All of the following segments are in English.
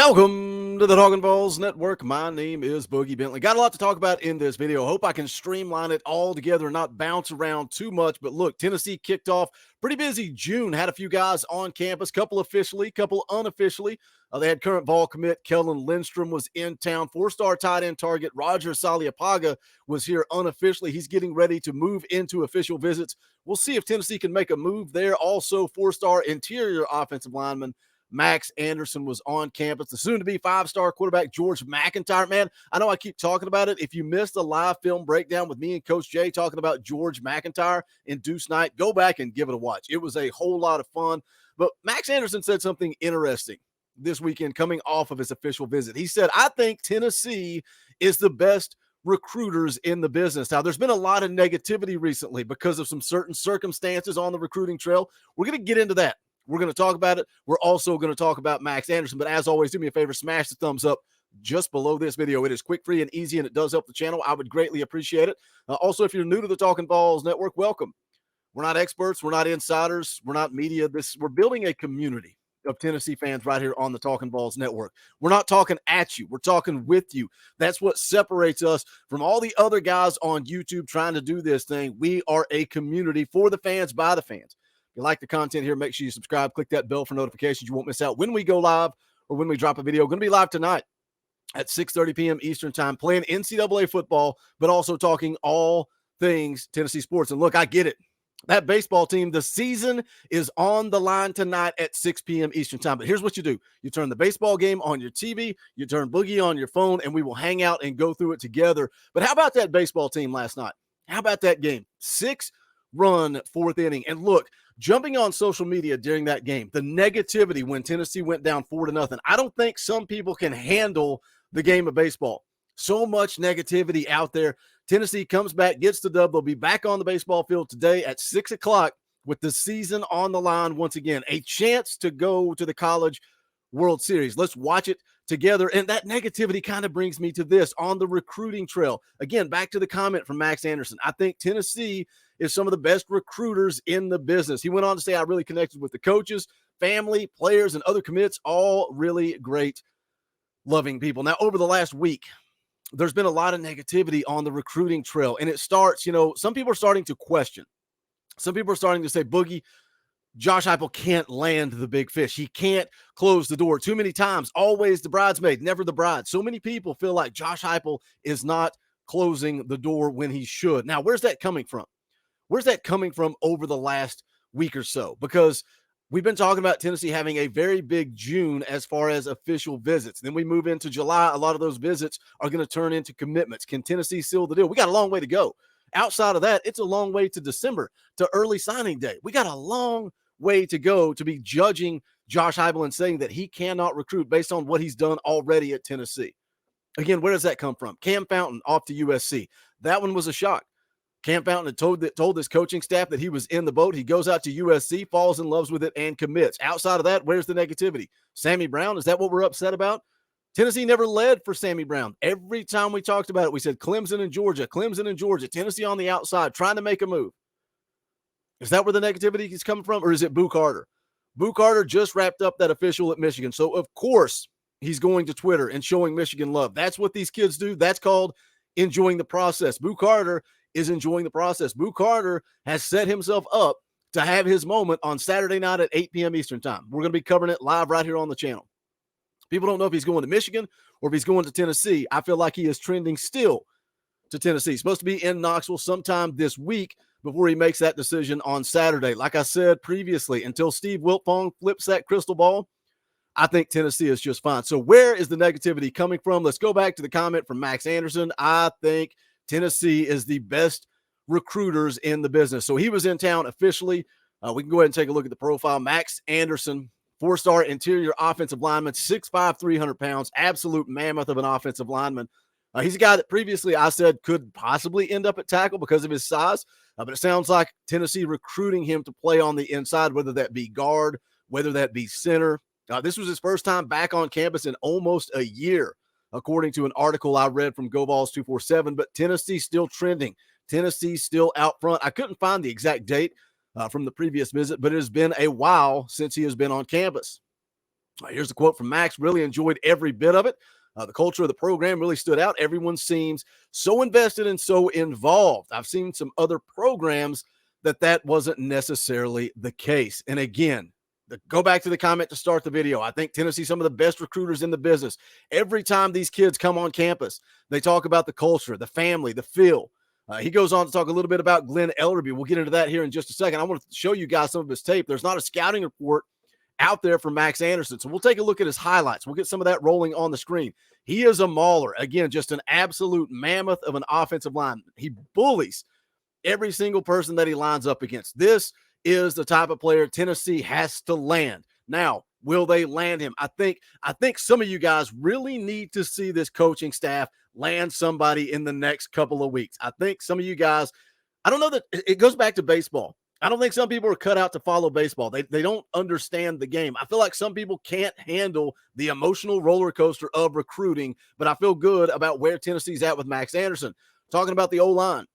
Welcome to the Talkin VAWLS Network. My name is Boogie Bentley. Got a lot to talk about in this video. Hope I can streamline it all together and not bounce around too much. But look, Tennessee kicked off pretty busy June. Had a few guys on campus, couple officially, couple unofficially. They had current ball commit Kellen Lindstrom was in town. Four-star tight end target Roger Saliapaga was here unofficially. He's getting ready to move into official visits. We'll see if Tennessee can make a move there. Also, four-star interior offensive lineman Max Anderson was on campus. The soon-to-be five-star quarterback George McIntyre. Man, I know I keep talking about it. If you missed a live film breakdown with me and Coach Jay talking about George McIntyre in Deuce Night, go back and give it a watch. It was a whole lot of fun. But Max Anderson said something interesting this weekend coming off of his official visit. He said, I think Tennessee is the best recruiters in the business. Now, there's been a lot of negativity recently because of some certain circumstances on the recruiting trail. We're going to get into that. We're going to talk about it. We're also going to talk about Max Anderson. But as always, do me a favor, smash the thumbs up just below this video. It is quick, free, and easy, and it does help the channel. I would greatly appreciate it. Also, if you're new to the Talkin VAWLS Network, welcome. We're not experts. We're not insiders. We're not media. We're building a community of Tennessee fans right here on the Talkin VAWLS Network. We're not talking at you. We're talking with you. That's what separates us from all the other guys on YouTube trying to do this thing. We are a community for the fans, by the fans. If you like the content here, make sure you subscribe. Click that bell for notifications. You won't miss out when we go live or when we drop a video. Going to be live tonight at 6:30 p.m. Eastern time, playing NCAA football, but also talking all things Tennessee sports. And look, I get it. That baseball team, the season is on the line tonight at 6 p.m. Eastern time. But here's what you do. You turn the baseball game on your TV, you turn Boogie on your phone, and we will hang out and go through it together. But how about that baseball team last night? How about that game? 6-run fourth inning. And look, jumping on social media during that game, the negativity when Tennessee went down 4-0, I don't think some people can handle the game of baseball. So much negativity out there. Tennessee comes back, gets the dub. They'll be back on the baseball field today at 6 o'clock with the season on the line once again. A chance to go to the College World Series. Let's watch it together. And that negativity kind of brings me to this on the recruiting trail. Again, back to the comment from Max Anderson. I think Tennessee is some of the best recruiters in the business. He went on to say, I really connected with the coaches, family, players, and other commits, all really great, loving people. Now, over the last week, there's been a lot of negativity on the recruiting trail, and it starts, some people are starting to question. Some people are starting to say, Boogie, Josh Heupel can't land the big fish. He can't close the door. Too many times, always the bridesmaid, never the bride. So many people feel like Josh Heupel is not closing the door when he should. Now, where's that coming from? Where's that coming from over the last week or so? Because we've been talking about Tennessee having a very big June as far as official visits. Then we move into July. A lot of those visits are going to turn into commitments. Can Tennessee seal the deal? We got a long way to go. Outside of that, it's a long way to December, to early signing day. We got a long way to go to be judging Josh Heupel and saying that he cannot recruit based on what he's done already at Tennessee. Again, where does that come from? Cam Fountain off to USC. That one was a shock. Cam Fountain had told his coaching staff that he was in the boat. He goes out to USC, falls in love with it, and commits. Outside of that, where's the negativity? Sammy Brown, is that what we're upset about? Tennessee never led for Sammy Brown. Every time we talked about it, we said Clemson and Georgia, Tennessee on the outside, trying to make a move. Is that where the negativity is coming from, or is it Boo Carter? Boo Carter just wrapped up that official at Michigan, so of course he's going to Twitter and showing Michigan love. That's what these kids do. That's called enjoying the process. Boo Carter is enjoying the process. Boo Carter has set himself up to have his moment on Saturday night at 8 p.m. Eastern time. We're going to be covering it live right here on the channel. People don't know if he's going to Michigan or if he's going to Tennessee. I feel like he is trending still to Tennessee. He's supposed to be in Knoxville sometime this week before he makes that decision on Saturday. Like I said previously, until Steve Wiltfong flips that crystal ball, I think Tennessee is just fine. So where is the negativity coming from? Let's go back to the comment from Max Anderson. I think Tennessee is the best recruiters in the business. So he was in town officially. We can go ahead and take a look at the profile. Max Anderson, four-star interior offensive lineman, 6'5", 300 pounds, absolute mammoth of an offensive lineman. He's a guy that previously I said could possibly end up at tackle because of his size, but it sounds like Tennessee recruiting him to play on the inside, whether that be guard, whether that be center. This was his first time back on campus in almost a year, according to an article I read from VAWLS 247, but Tennessee still trending. Tennessee still out front. I couldn't find the exact date from the previous visit, but it has been a while since he has been on campus. Here's a quote from Max. Really enjoyed every bit of it. The culture of the program really stood out. Everyone seems so invested and so involved. I've seen some other programs that wasn't necessarily the case. And again, go back to the comment to start the video. I think Tennessee, some of the best recruiters in the business. Every time these kids come on campus, they talk about the culture, the family, the feel. He goes on to talk a little bit about Glenn Ellerby. We'll get into that here in just a second. I want to show you guys some of his tape. There's not a scouting report out there for Max Anderson. So we'll take a look at his highlights. We'll get some of that rolling on the screen. He is a mauler. Again, just an absolute mammoth of an offensive line. He bullies every single person that he lines up against. This is the type of player Tennessee has to land. Now, will they land him? I think some of you guys really need to see this coaching staff land somebody in the next couple of weeks. I think some of you guys, I don't know that it goes back to baseball. I don't think some people are cut out to follow baseball. They don't understand the game. I feel like some people can't handle the emotional roller coaster of recruiting, but I feel good about where Tennessee's at with Max Anderson. Talking about the O-line.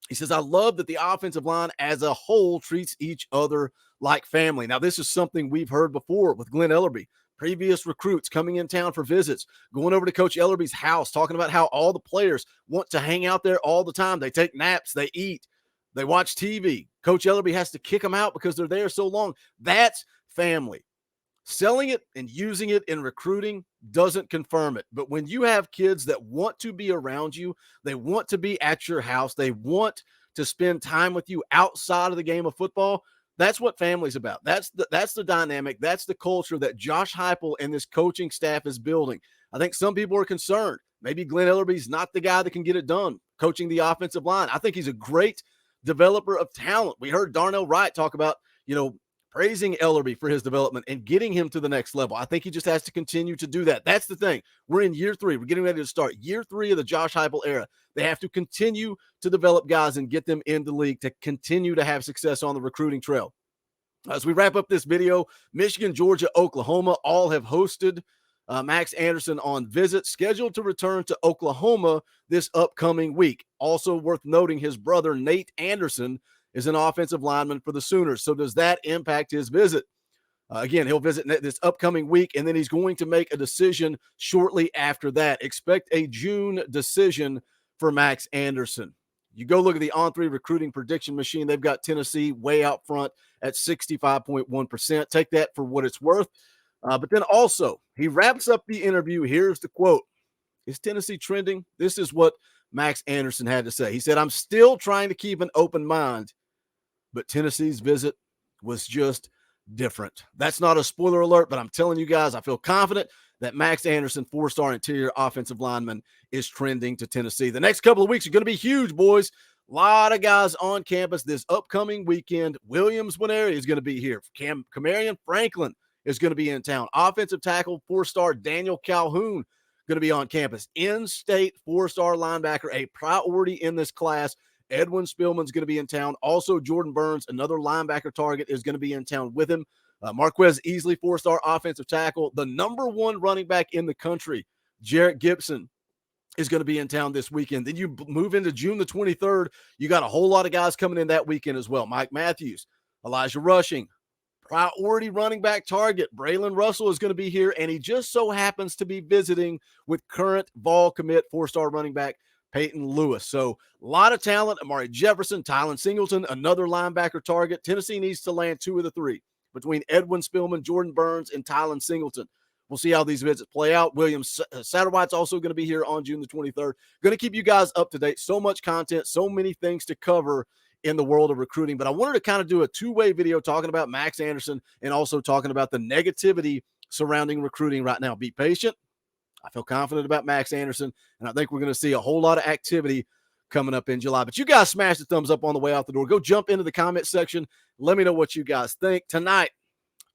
He says, I love that the offensive line as a whole treats each other like family. Now, this is something we've heard before with Glenn Ellerby. Previous recruits coming in town for visits, going over to Coach Ellerby's house, talking about how all the players want to hang out there all the time. They take naps, they eat, they watch TV. Coach Ellerby has to kick them out because they're there so long. That's family. Selling it and using it in recruiting doesn't confirm it. But when you have kids that want to be around you, they want to be at your house, they want to spend time with you outside of the game of football, that's what family's about. That's the dynamic. That's the culture that Josh Heupel and this coaching staff is building. I think some people are concerned. Maybe Glenn Ellerby's not the guy that can get it done coaching the offensive line. I think he's a great developer of talent. We heard Darnell Wright talk about, praising Ellerby for his development and getting him to the next level. I think he just has to continue to do that. That's the thing. We're in year 3. We're getting ready to start year 3 of the Josh Heupel era. They have to continue to develop guys and get them in the league to continue to have success on the recruiting trail. As we wrap up this video, Michigan, Georgia, Oklahoma all have hosted Max Anderson on visits, scheduled to return to Oklahoma this upcoming week. Also worth noting, his brother Nate Anderson is an offensive lineman for the Sooners. So does that impact his visit? Again, he'll visit this upcoming week, and then he's going to make a decision shortly after that. Expect a June decision for Max Anderson. You go look at the On3 recruiting prediction machine. They've got Tennessee way out front at 65.1%. Take that for what it's worth. But then also, he wraps up the interview. Here's the quote. Is Tennessee trending? This is what Max Anderson had to say. He said, I'm still trying to keep an open mind, but Tennessee's visit was just different. That's not a spoiler alert, but I'm telling you guys, I feel confident that Max Anderson, 4-star interior offensive lineman, is trending to Tennessee. The next couple of weeks are going to be huge, boys. A lot of guys on campus this upcoming weekend. Williams Winery is going to be here. Camarion Franklin is going to be in town. Offensive tackle, 4-star Daniel Calhoun going to be on campus. In-state 4-star linebacker, a priority in this class. Edwin Spillman's going to be in town. Also, Jordan Burns, another linebacker target, is going to be in town with him. Marquez Easley, 4-star offensive tackle. The number 1 running back in the country, Jarrett Gibson, is going to be in town this weekend. Then you move into June the 23rd. You got a whole lot of guys coming in that weekend as well. Mike Matthews, Elijah Rushing, priority running back target. Braylon Russell is going to be here, and he just so happens to be visiting with current VAWL commit 4-star running back Peyton Lewis. So a lot of talent. Amari Jefferson, Tylen Singleton, another linebacker target. Tennessee needs to land 2 of the 3 between Edwin Spillman, Jordan Burns, and Tylen Singleton. We'll see how these visits play out. William Satterwhite's also going to be here on June the 23rd. Going to keep you guys up to date. So much content, so many things to cover in the world of recruiting. But I wanted to kind of do a 2-way video talking about Max Anderson and also talking about the negativity surrounding recruiting right now. Be patient. I feel confident about Max Anderson, and I think we're going to see a whole lot of activity coming up in July. But you guys smash the thumbs up on the way out the door. Go jump into the comment section. Let me know what you guys think. Tonight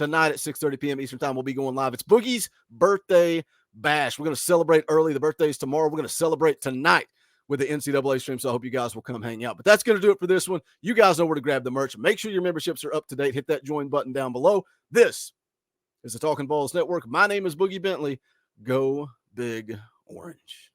at 6:30 p.m. Eastern Time, we'll be going live. It's Boogie's birthday bash. We're going to celebrate early. The birthday is tomorrow. We're going to celebrate tonight with the NCAA stream, so I hope you guys will come hang out. But that's going to do it for this one. You guys know where to grab the merch. Make sure your memberships are up to date. Hit that join button down below. This is the Talkin' VAWLS Network. My name is Boogie Bentley. Go Big Orange.